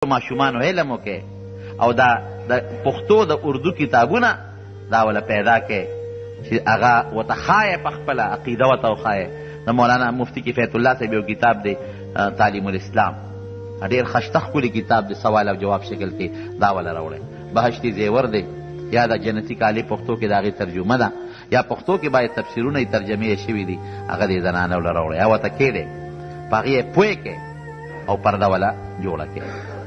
ماشومانو علم وکړي او دا د پښتو د اردو کتابونه دا وله پیدا کړي چې هغه ورته ښایې په خپله عقیده ورته وښایې. د مولانا مفتی کفایت الله صاحب یو کتاب دی تعلیم الاسلام، ډېر ښایسته ښکلي کتاب دی، سوال او جواب شکل کې دا وله راوړی. بهشتي زیور دی یا د جنتي کالي پښتو کې د هغې ترجمه ده یا پښتو کې باید تفسیرونه یې ترجمې یې شوي دي، هغه دې زنانه وله راوړی. یا ورته کښېږدی په هغې یې پوه کړې او پرده وله جوړه کړې.